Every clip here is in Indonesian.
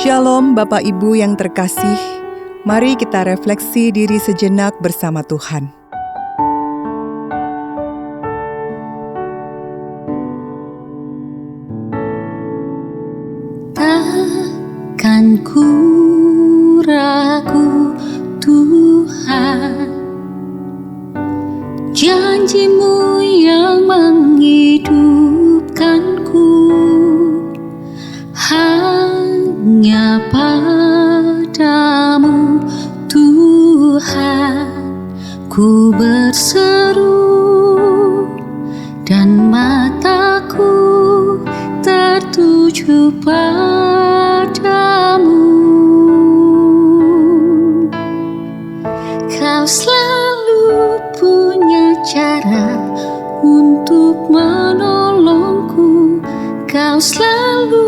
Shalom Bapak Ibu yang terkasih, mari kita refleksi diri sejenak bersama Tuhan. Takkan ku ragu Tuhan, janji-Mu yang menghidupkanku. Hanya padamu Tuhan ku berseru, dan mataku tertuju padamu. Kau selalu punya cara untuk menolongku. Kau selalu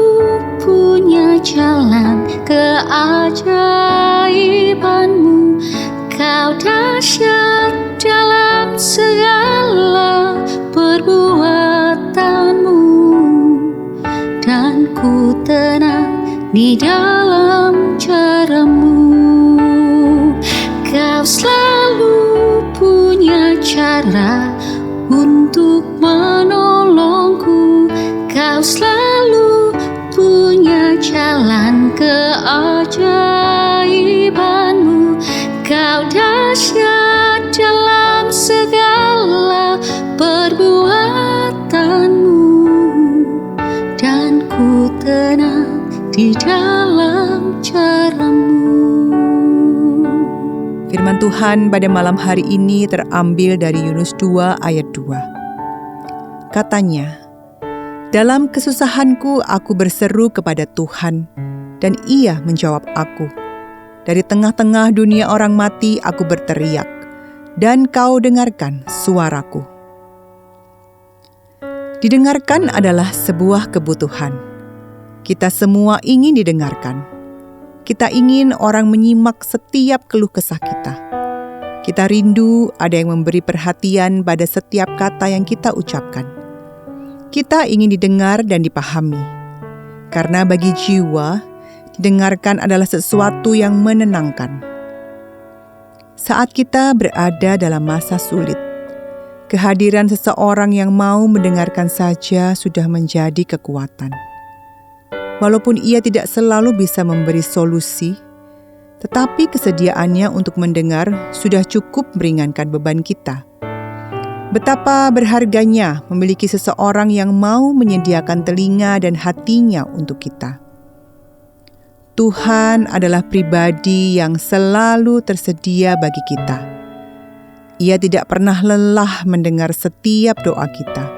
punya jalan keajaiban-Mu. Kau dahsyat dalam segala perbuatan-Mu, dan ku tenang di dalam cara-Mu. Kau selalu punya cara untuk menolongku. Kau selalu punya jalan keajaiban-Mu. Kau dahsyat dalam segala perbuatan-Mu, dan ku tenang di dalam cara-Mu. Firman Tuhan pada malam hari ini terambil dari Yunus 2 ayat 2. Katanya, dalam kesusahanku aku berseru kepada Tuhan, dan Ia menjawab aku. Dari tengah-tengah dunia orang mati aku berteriak, dan Kau dengarkan suaraku. Didengarkan adalah sebuah kebutuhan. Kita semua ingin didengarkan. Kita ingin orang menyimak setiap keluh kesah kita. Kita rindu ada yang memberi perhatian pada setiap kata yang kita ucapkan. Kita ingin didengar dan dipahami. Karena bagi jiwa, didengarkan adalah sesuatu yang menenangkan. Saat kita berada dalam masa sulit, kehadiran seseorang yang mau mendengarkan saja sudah menjadi kekuatan. Walaupun ia tidak selalu bisa memberi solusi, tetapi kesediaannya untuk mendengar sudah cukup meringankan beban kita. Betapa berharganya memiliki seseorang yang mau menyediakan telinga dan hatinya untuk kita. Tuhan adalah pribadi yang selalu tersedia bagi kita. Ia tidak pernah lelah mendengar setiap doa kita.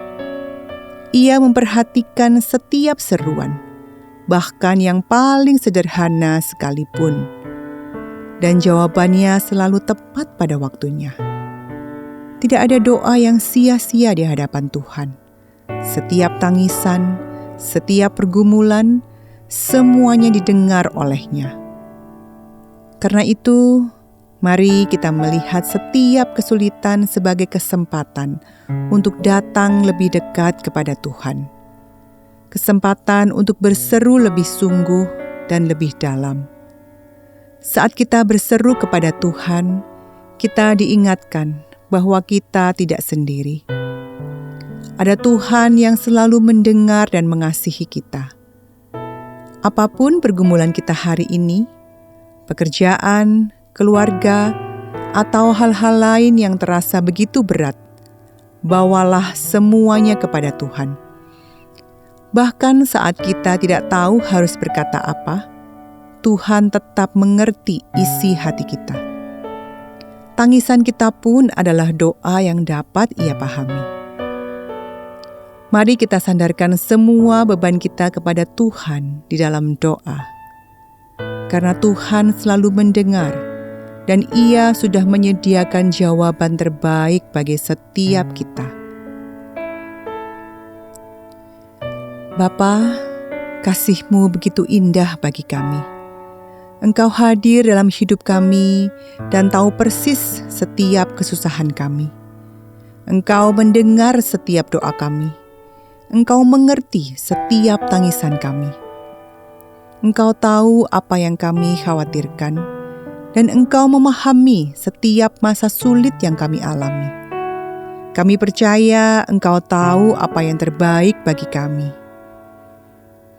Ia memperhatikan setiap seruan, bahkan yang paling sederhana sekalipun. Dan jawabannya selalu tepat pada waktunya. Tidak ada doa yang sia-sia di hadapan Tuhan. Setiap tangisan, setiap pergumulan, semuanya didengar oleh-Nya. Karena itu, mari kita melihat setiap kesulitan sebagai kesempatan untuk datang lebih dekat kepada Tuhan. Kesempatan untuk berseru lebih sungguh dan lebih dalam. Saat kita berseru kepada Tuhan, kita diingatkan bahwa kita tidak sendiri. Ada Tuhan yang selalu mendengar dan mengasihi kita. Apapun pergumulan kita hari ini, pekerjaan, keluarga, atau hal-hal lain yang terasa begitu berat, bawalah semuanya kepada Tuhan. Bahkan saat kita tidak tahu harus berkata apa, Tuhan tetap mengerti isi hati kita. Tangisan kita pun adalah doa yang dapat Ia pahami. Mari kita sandarkan semua beban kita kepada Tuhan di dalam doa. Karena Tuhan selalu mendengar, dan Ia sudah menyediakan jawaban terbaik bagi setiap kita. Bapa, kasih-Mu begitu indah bagi kami. Engkau hadir dalam hidup kami dan tahu persis setiap kesusahan kami. Engkau mendengar setiap doa kami. Engkau mengerti setiap tangisan kami. Engkau tahu apa yang kami khawatirkan, dan Engkau memahami setiap masa sulit yang kami alami. Kami percaya Engkau tahu apa yang terbaik bagi kami.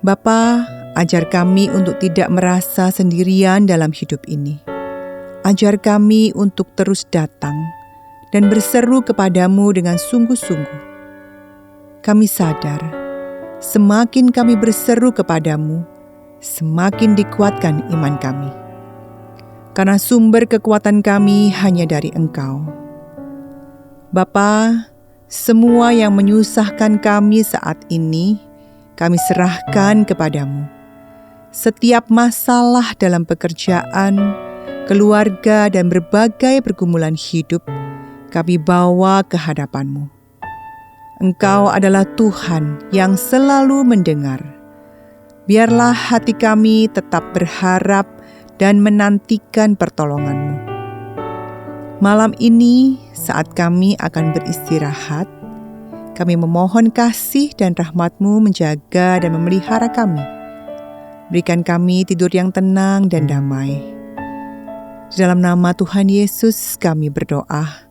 Bapa, ajar kami untuk tidak merasa sendirian dalam hidup ini. Ajar kami untuk terus datang dan berseru kepadamu dengan sungguh-sungguh. Kami sadar, semakin kami berseru kepadamu, semakin dikuatkan iman kami. Karena sumber kekuatan kami hanya dari Engkau. Bapa, semua yang menyusahkan kami saat ini, kami serahkan kepadamu. Setiap masalah dalam pekerjaan, keluarga, dan berbagai pergumulan hidup, kami bawa ke hadapan-Mu. Engkau adalah Tuhan yang selalu mendengar. Biarlah hati kami tetap berharap dan menantikan pertolongan-Mu. Malam ini, saat kami akan beristirahat, kami memohon kasih dan rahmat-Mu menjaga dan memelihara kami. Berikan kami tidur yang tenang dan damai. Di dalam nama Tuhan Yesus kami berdoa.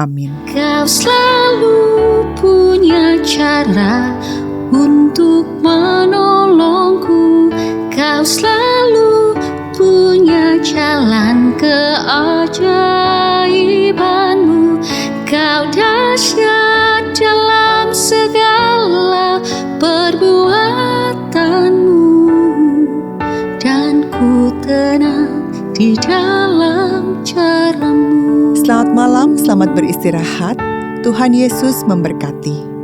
Amin. Kau selalu punya cara untuk menolongku. Kau selalu punya jalan keajaiban-Mu. Kau dahsyat dalam segala perbuatan-Mu, dan ku tenang di dalam cara-Mu. Selamat malam, selamat beristirahat. Tuhan Yesus memberkati.